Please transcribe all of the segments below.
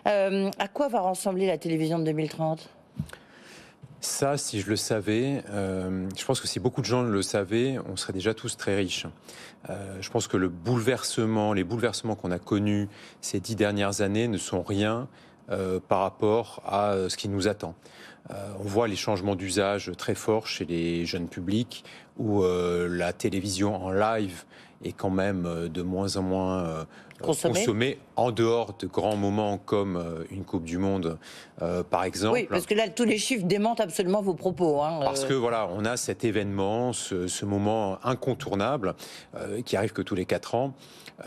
À quoi va ressembler la télévision de 2030? Ça, si je le savais, je pense que si beaucoup de gens le savaient, on serait déjà tous très riches. Je pense que les bouleversements qu'on a connus ces 10 dernières années ne sont rien par rapport à ce qui nous attend. On voit les changements d'usage très forts chez les jeunes publics, où la télévision en live est quand même de moins en moins consommée en dehors de grands moments comme une Coupe du Monde, par exemple. Oui, parce que là, tous les chiffres démentent absolument vos propos. Parce que voilà, on a cet événement, ce moment incontournable qui arrive que tous les 4 ans.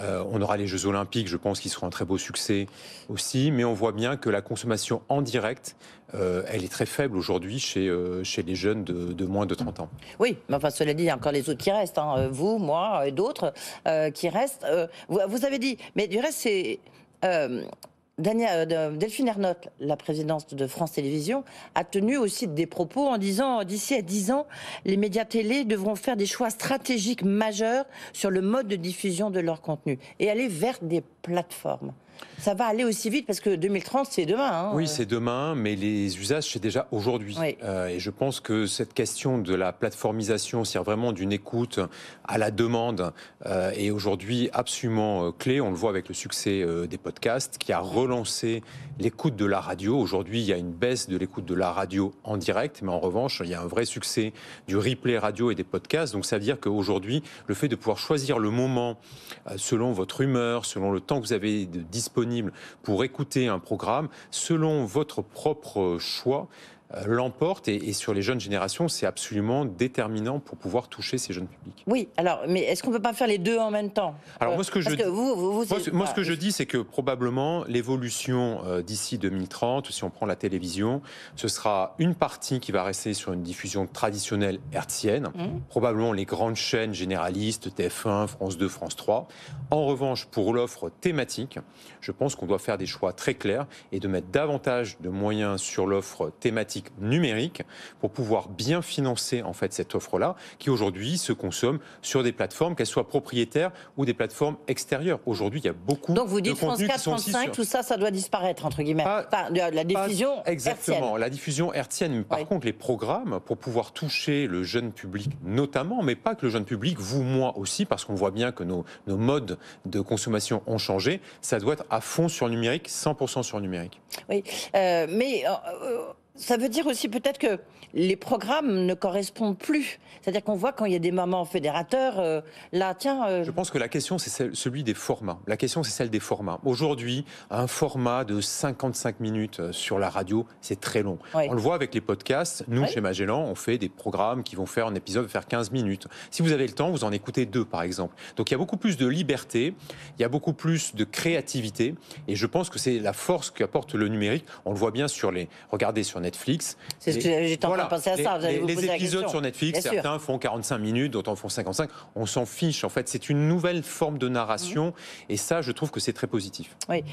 On aura les Jeux Olympiques, je pense, qui seront un très beau succès aussi, mais on voit bien que la consommation en direct, elle est très faible aujourd'hui chez les jeunes de moins de 30 ans. Oui, mais enfin, cela dit, il y a encore les autres qui restent. Vous, moi et d'autres qui restent. Vous avez dit, mais du reste, c'est... Delphine Ernotte, la présidente de France Télévisions, a tenu aussi des propos en disant d'ici à 10 ans, les médias télé devront faire des choix stratégiques majeurs sur le mode de diffusion de leur contenu et aller vers des plateformes. Ça va aller aussi vite parce que 2030, c'est demain. Oui, c'est demain, mais les usages, c'est déjà aujourd'hui. Oui. Et je pense que cette question de la plateformisation, c'est vraiment d'une écoute à la demande, est aujourd'hui absolument clé. On le voit avec le succès des podcasts, qui a relancé l'écoute de la radio. Aujourd'hui, il y a une baisse de l'écoute de la radio en direct, mais en revanche, il y a un vrai succès du replay radio et des podcasts. Donc ça veut dire qu'aujourd'hui, le fait de pouvoir choisir le moment selon votre humeur, selon le temps que vous avez disponible pour écouter un programme, selon votre propre choix, l'emporte et sur les jeunes générations, c'est absolument déterminant pour pouvoir toucher ces jeunes publics. Oui, alors, mais est-ce qu'on ne peut pas faire les deux en même temps? Alors moi, ce que je dis, c'est que probablement l'évolution d'ici 2030, si on prend la télévision, ce sera une partie qui va rester sur une diffusion traditionnelle hertzienne, probablement les grandes chaînes généralistes, TF1, France 2, France 3. En revanche, pour l'offre thématique, je pense qu'on doit faire des choix très clairs et de mettre davantage de moyens sur l'offre thématique numérique pour pouvoir bien financer en fait cette offre-là qui aujourd'hui se consomme sur des plateformes, qu'elles soient propriétaires ou des plateformes extérieures. Aujourd'hui, il y a beaucoup de contenus. Donc vous dites France 4, France 5, tout ça, ça doit disparaître entre guillemets. La diffusion exactement, hertzienne. la diffusion hertzienne. Par contre, les programmes pour pouvoir toucher le jeune public notamment, mais pas que le jeune public, vous, moi aussi, parce qu'on voit bien que nos modes de consommation ont changé, ça doit être à fond sur le numérique, 100% sur le numérique. Oui, mais ça veut dire aussi peut-être que les programmes ne correspondent plus. C'est-à-dire qu'on voit quand il y a des moments fédérateurs, là, tiens... Je pense que la question, c'est celui des formats. La question, c'est celle des formats. Aujourd'hui, un format de 55 minutes sur la radio, c'est très long. Oui. On le voit avec les podcasts. Nous, chez Magellan, on fait des programmes qui vont faire un épisode, faire 15 minutes. Si vous avez le temps, vous en écoutez 2, par exemple. Donc, il y a beaucoup plus de liberté, il y a beaucoup plus de créativité. Et je pense que c'est la force qu'apporte le numérique. On le voit bien sur les... Regardez sur Netflix. C'est ce que j'étais en train de penser à ça. Vous allez vous poser la question. Les épisodes sur Netflix, certains font 45 minutes, d'autres en font 55. On s'en fiche. En fait, c'est une nouvelle forme de narration. Et ça, je trouve que c'est très positif. Oui.